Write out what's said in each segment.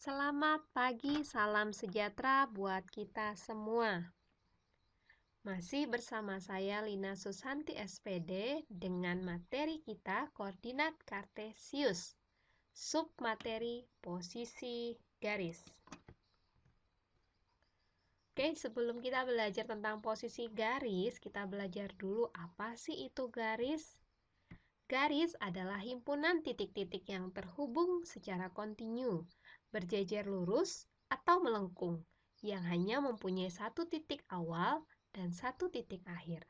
Selamat pagi, salam sejahtera buat kita semua. Masih bersama saya Lina Susanti SPD dengan materi kita koordinat kartesius, submateri posisi garis. Oke, sebelum kita belajar tentang posisi garis, kita belajar dulu apa sih itu garis. Garis adalah himpunan titik-titik yang terhubung secara kontinu, berjejer lurus atau melengkung, yang hanya mempunyai satu titik awal dan satu titik akhir.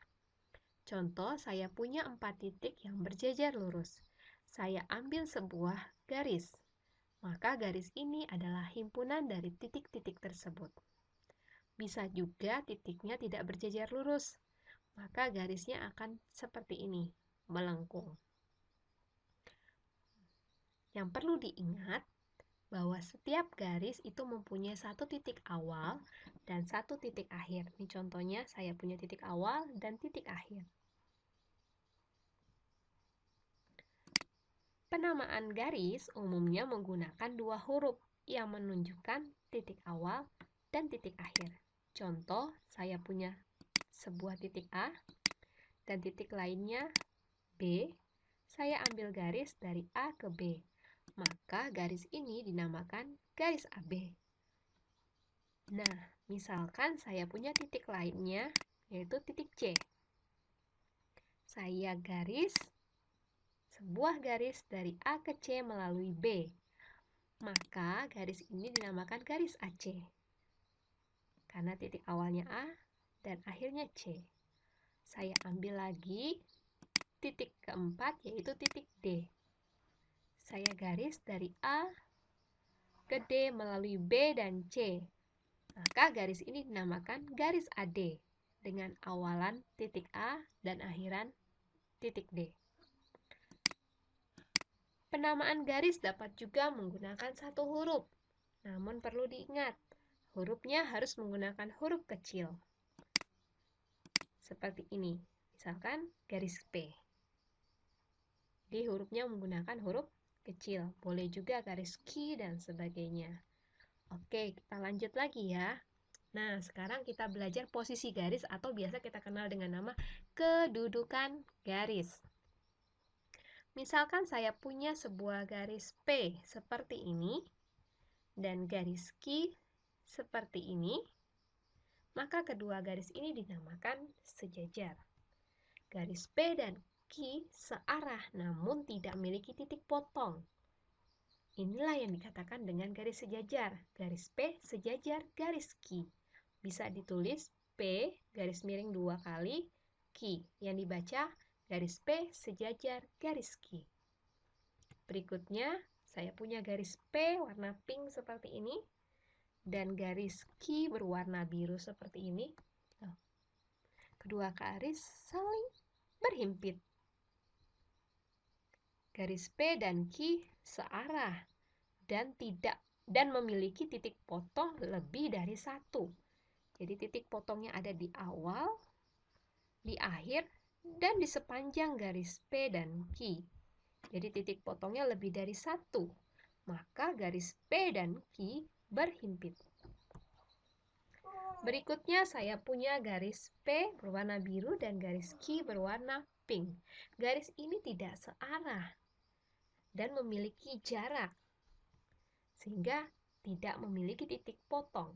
Contoh, saya punya 4 titik yang berjejer lurus. Saya ambil sebuah garis, maka garis ini adalah himpunan dari titik-titik tersebut. Bisa juga titiknya tidak berjejer lurus, maka garisnya akan seperti ini, melengkung. Yang perlu diingat bahwa setiap garis itu mempunyai satu titik awal dan satu titik akhir. Ini contohnya saya punya titik awal dan titik akhir. Penamaan garis umumnya menggunakan dua huruf yang menunjukkan titik awal dan titik akhir. Contoh, saya punya sebuah titik A dan titik lainnya B. Saya ambil garis dari A ke B. Maka garis ini dinamakan garis AB. Nah, misalkan saya punya titik lainnya, yaitu titik C. Saya garis sebuah garis dari A ke C melalui B. Maka garis ini dinamakan garis AC. Karena titik awalnya A dan akhirnya C. Saya ambil lagi titik keempat, yaitu titik D. Saya garis dari A ke D melalui B dan C. Maka garis ini dinamakan garis AD dengan awalan titik A dan akhiran titik D. Penamaan garis dapat juga menggunakan satu huruf. Namun perlu diingat, hurufnya harus menggunakan huruf kecil. Seperti ini. Misalkan garis P. Jadi hurufnya menggunakan huruf kecil. Boleh juga garis Q dan sebagainya. Oke, kita lanjut lagi ya. Nah, sekarang kita belajar posisi garis atau biasa kita kenal dengan nama kedudukan garis. Misalkan saya punya sebuah garis P seperti ini dan garis Q seperti ini, maka kedua garis ini dinamakan sejajar. Garis P dan Q searah namun tidak memiliki titik potong. Inilah yang dikatakan dengan garis sejajar. Garis P sejajar garis Q. Bisa ditulis P garis miring 2 kali Q. Yang dibaca garis P sejajar garis Q. Berikutnya, saya punya garis P warna pink seperti ini dan garis Q berwarna biru seperti ini. Kedua garis saling berhimpit. Garis P dan Q searah dan memiliki titik potong lebih dari satu. Jadi titik potongnya ada di awal, di akhir, dan di sepanjang garis P dan Q. Jadi titik potongnya lebih dari satu. Maka garis P dan Q berhimpit. Berikutnya saya punya garis P berwarna biru dan garis Q berwarna pink. Garis ini tidak searah dan memiliki jarak, sehingga tidak memiliki titik potong.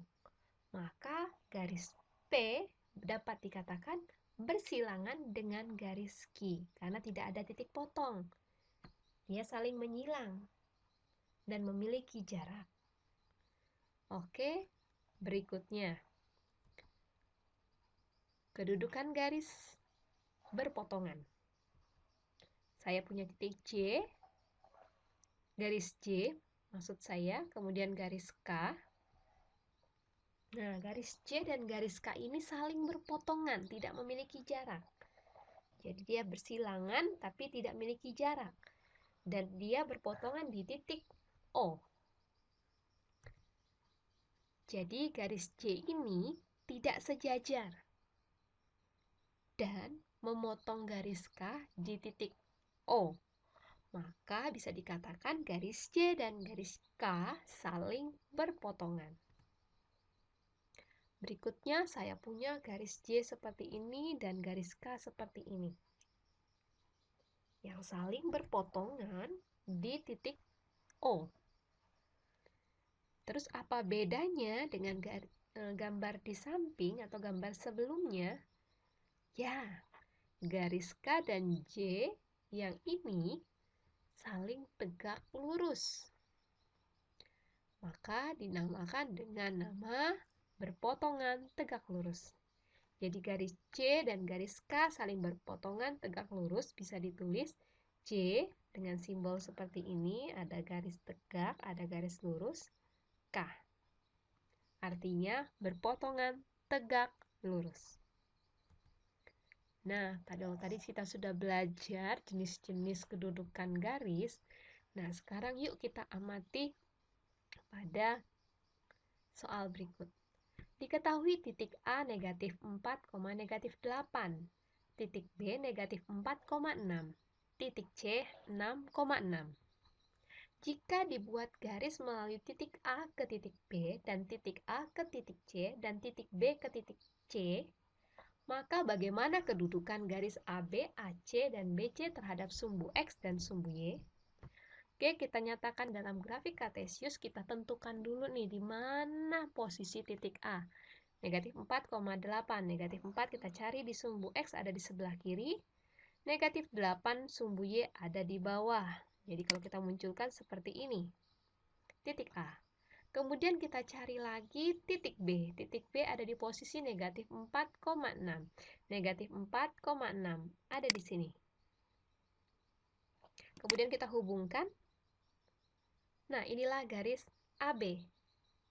Maka garis P dapat dikatakan bersilangan dengan garis Q karena tidak ada titik potong. Dia saling menyilang dan memiliki jarak. Oke, berikutnya. Kedudukan garis berpotongan. Saya punya titik J, garis J maksud saya, kemudian garis K. Nah, garis J dan garis K ini saling berpotongan, tidak memiliki jarak. Jadi dia bersilangan tapi tidak memiliki jarak. Dan dia berpotongan di titik O. Jadi garis J ini tidak sejajar dan memotong garis K di titik O. Maka bisa dikatakan garis J dan garis K saling berpotongan. Berikutnya saya punya garis J seperti ini dan garis K seperti ini. Yang saling berpotongan di titik O. Terus apa bedanya dengan gambar di samping atau gambar sebelumnya? Ya, garis K dan J yang ini saling tegak lurus. Maka dinamakan dengan nama berpotongan tegak lurus. Jadi garis C dan garis K saling berpotongan tegak lurus, bisa ditulis C dengan simbol seperti ini, ada garis tegak, ada garis lurus, K. Artinya berpotongan tegak lurus. Nah, tadi kita sudah belajar jenis-jenis kedudukan garis. Nah, sekarang yuk kita amati pada soal berikut. Diketahui titik A negatif 4, negatif 8, titik B negatif 4,6, titik C 6,6. Jika dibuat garis melalui titik A ke titik B dan titik A ke titik C dan titik B ke titik C, maka bagaimana kedudukan garis AB, AC, dan BC terhadap sumbu X dan sumbu Y? Oke, kita nyatakan dalam grafik kartesius, kita tentukan dulu nih di mana posisi titik A. Negatif 4,8. Negatif 4 kita cari di sumbu X ada di sebelah kiri. Negatif 8 sumbu Y ada di bawah. Jadi kalau kita munculkan seperti ini. Titik A. Kemudian kita cari lagi titik B. Titik B ada di posisi negatif 4,6. Negatif 4,6 ada di sini. Kemudian kita hubungkan. Nah, inilah garis AB.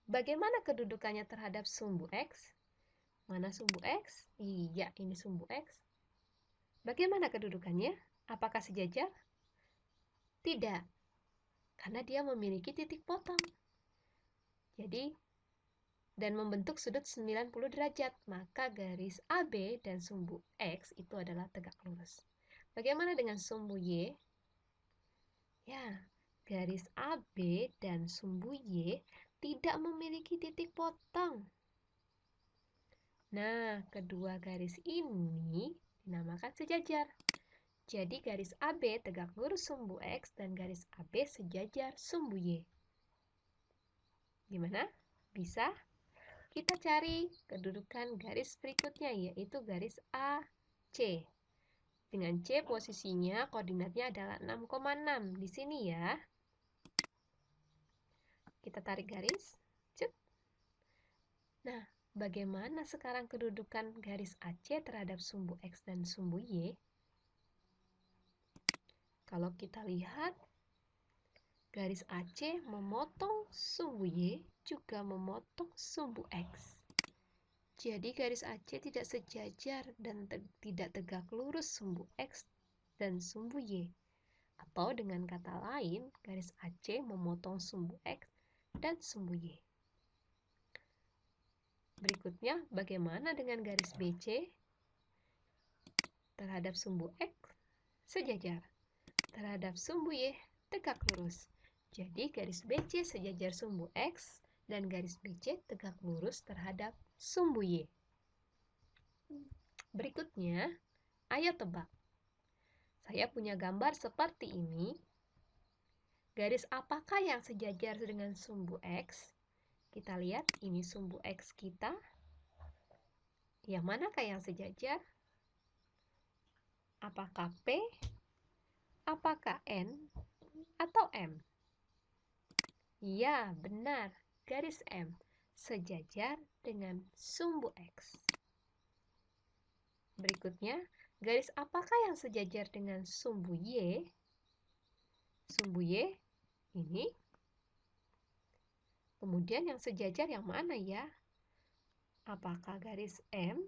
Bagaimana kedudukannya terhadap sumbu X? Mana sumbu X? Iya, ini sumbu X. Bagaimana kedudukannya? Apakah sejajar? Tidak, karena dia memiliki titik potong. Jadi, dan membentuk sudut 90 derajat, maka garis AB dan sumbu X itu adalah tegak lurus. Bagaimana dengan sumbu Y? Ya, garis AB dan sumbu Y tidak memiliki titik potong. Nah, kedua garis ini dinamakan sejajar. Jadi garis AB tegak lurus sumbu X dan garis AB sejajar sumbu Y. Gimana? Bisa? Kita cari kedudukan garis berikutnya, yaitu garis AC. Dengan C posisinya koordinatnya adalah 6,6 di sini ya. Kita tarik garis. Cuk. Nah, bagaimana sekarang kedudukan garis AC terhadap sumbu X dan sumbu Y? Kalau kita lihat, garis AC memotong sumbu Y juga memotong sumbu X. Jadi garis AC tidak sejajar dan tidak tegak lurus sumbu X dan sumbu Y. Atau dengan kata lain, garis AC memotong sumbu X dan sumbu Y. Berikutnya, bagaimana dengan garis BC? Terhadap sumbu X, sejajar. Terhadap sumbu Y, tegak lurus. Jadi garis BC sejajar sumbu X dan garis BC tegak lurus terhadap sumbu Y. Berikutnya, ayo tebak. Saya punya gambar seperti ini. Garis apakah yang sejajar dengan sumbu X? Kita lihat, ini sumbu X kita. Yang manakah yang sejajar? Apakah P, apakah N, atau M? Ya, benar. Garis M sejajar dengan sumbu X. Berikutnya, garis apakah yang sejajar dengan sumbu Y? Sumbu Y ini. Kemudian yang sejajar yang mana ya? Apakah garis M?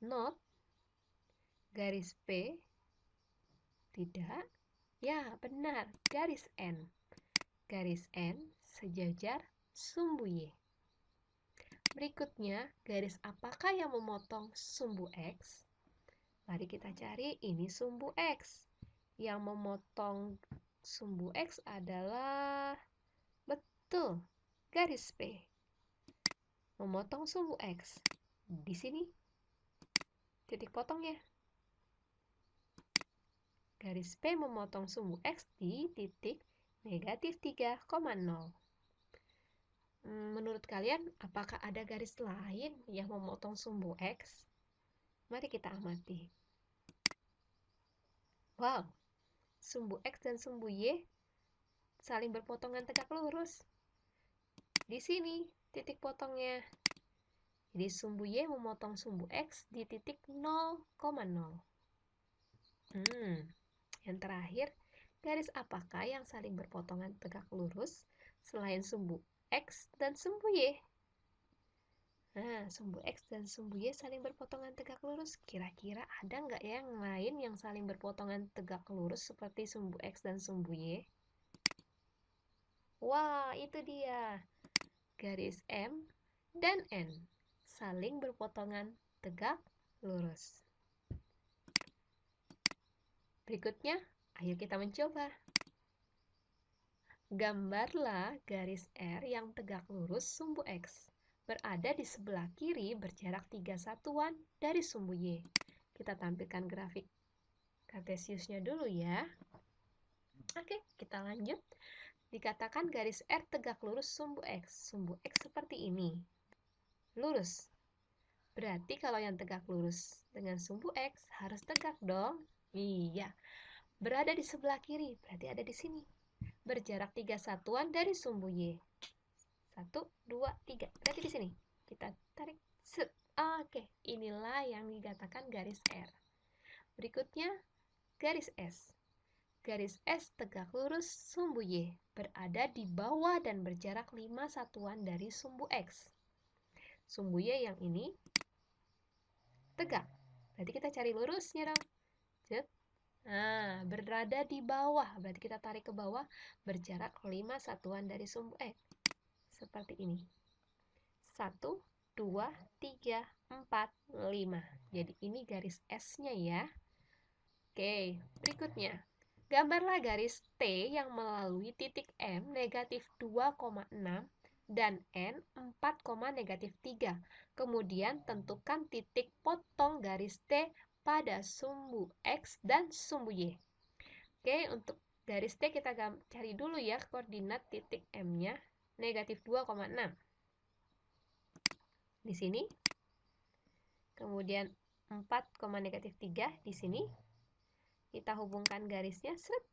Not. Garis P? Tidak. Ya, benar. Garis N. Garis N sejajar sumbu Y. Berikutnya, garis apakah yang memotong sumbu X? Mari kita cari, ini sumbu X. Yang memotong sumbu X adalah, betul, garis P. Memotong sumbu X. Di sini, titik potongnya. Garis P memotong sumbu X di titik negatif 3,0. Menurut kalian, apakah ada garis lain yang memotong sumbu X? Mari kita amati. Wow, sumbu X dan sumbu Y saling berpotongan tegak lurus. Di sini titik potongnya. Jadi sumbu Y memotong sumbu X di titik 0,0. Yang terakhir, garis apakah yang saling berpotongan tegak lurus selain sumbu X dan sumbu Y? Nah, sumbu X dan sumbu Y saling berpotongan tegak lurus. Kira-kira ada nggak ya yang lain yang saling berpotongan tegak lurus seperti sumbu X dan sumbu Y? Wah, itu dia. Garis M dan N saling berpotongan tegak lurus. Berikutnya, ayo kita mencoba. Gambarlah garis R yang tegak lurus sumbu X. Berada di sebelah kiri berjarak 3 satuan dari sumbu Y. Kita tampilkan grafik kartesiusnya dulu ya. Oke, kita lanjut. Dikatakan garis R tegak lurus sumbu X. Sumbu X seperti ini. Lurus. Berarti kalau yang tegak lurus dengan sumbu X harus tegak dong. Iya. Berada di sebelah kiri, berarti ada di sini. Berjarak 3 satuan dari sumbu Y. 1, 2, 3. Berarti di sini. Kita tarik. Set. Oke, inilah yang dikatakan garis R. Berikutnya, garis S. Garis S tegak lurus sumbu Y, berada di bawah dan berjarak 5 satuan dari sumbu X. Sumbu Y yang ini tegak. Berarti kita cari lurusnya dong. Cet. Nah, berada di bawah. Berarti kita tarik ke bawah, berjarak 5 satuan dari sumbu X. Seperti ini. 1, 2, 3, 4, 5. Jadi ini garis S-nya ya. Oke, berikutnya. Gambarlah garis T yang melalui titik M negatif 2,6 dan N 4, negatif 3. Kemudian tentukan titik potong garis T pada sumbu X dan sumbu Y. Oke, untuk garis T kita cari dulu ya koordinat titik M-nya, negatif 2,6. Di sini. Kemudian 4, negatif 3 di sini. Kita hubungkan garisnya, seret.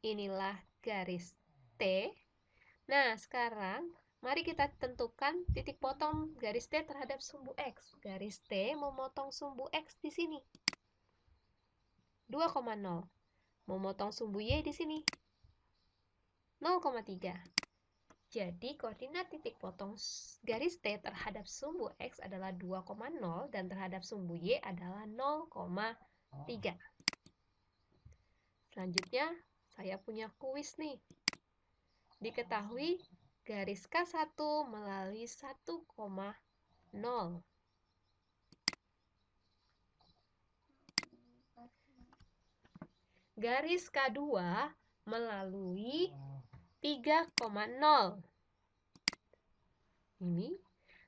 Inilah garis T. Nah, sekarang mari kita tentukan titik potong garis T terhadap sumbu X. Garis T memotong sumbu X di sini. 2,0. Memotong sumbu Y di sini. 0,3. Jadi, koordinat titik potong garis T terhadap sumbu X adalah 2,0 dan terhadap sumbu Y adalah 0,3. Selanjutnya, saya punya kuis nih. Diketahui garis K1 melalui 1,0. Garis K2 melalui 3,0. Ini.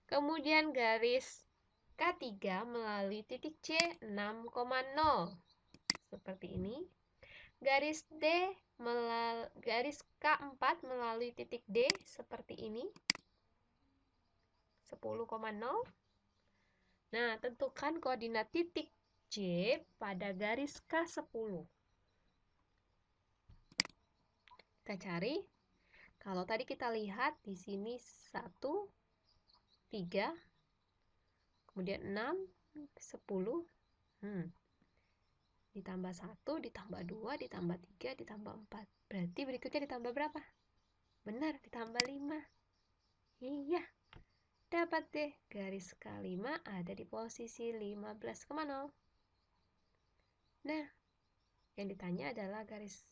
Kemudian garis K3 melalui titik C 6,0. Seperti ini. Garis K4 melalui titik D seperti ini. 10,0. Nah, tentukan koordinat titik J pada garis K10. Kita cari. Kalau tadi kita lihat di sini 1, 3, kemudian 6, 10. Ditambah 1, ditambah 2, ditambah 3, ditambah 4. Berarti berikutnya ditambah berapa? Benar, ditambah 5. Iya. Dapat deh, garis K5 ada di posisi 15,0. Nah, yang ditanya adalah garis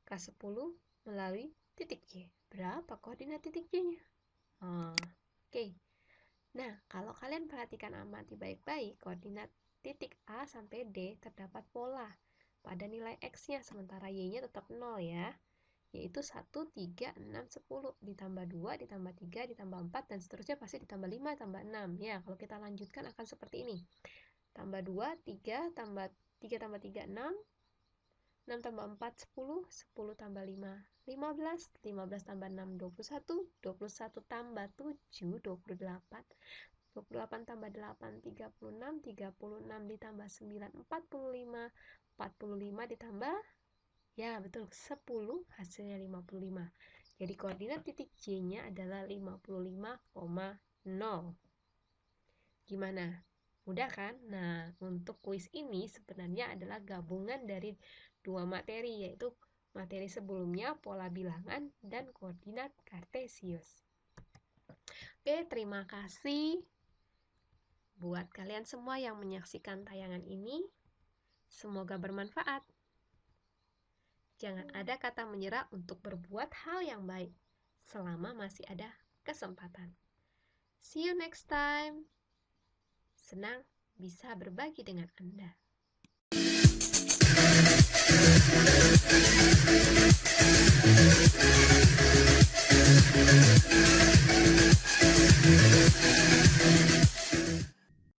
K10 melalui titik Y. Berapa koordinat titik Y-nya? Oke. Nah, kalau kalian perhatikan amati baik-baik, koordinat titik A sampai D terdapat pola pada nilai X-nya, sementara Y-nya tetap 0 ya. Yaitu 1, 3, 6, 10, ditambah 2, ditambah 3, ditambah 4, dan seterusnya pasti ditambah 5, tambah 6. Ya, kalau kita lanjutkan akan seperti ini. Tambah 2, 3, tambah 3 tambah 3, 6, 6 tambah 4, 10, 10 tambah 5, 15, 15 tambah 6, 21, 21 tambah 7, 28, 28 tambah 8, 36, 36 ditambah 9, 45, 45 ditambah, ya betul, 10, hasilnya 55. Jadi koordinat titik J-nya adalah 55,0. Gimana? Mudah kan? Nah, untuk kuis ini sebenarnya adalah gabungan dari dua materi, yaitu materi sebelumnya, pola bilangan, dan koordinat kartesius. Oke, terima kasih buat kalian semua yang menyaksikan tayangan ini. Semoga bermanfaat. Jangan ada kata menyerah untuk berbuat hal yang baik selama masih ada kesempatan. See you next time. Senang bisa berbagi dengan Anda.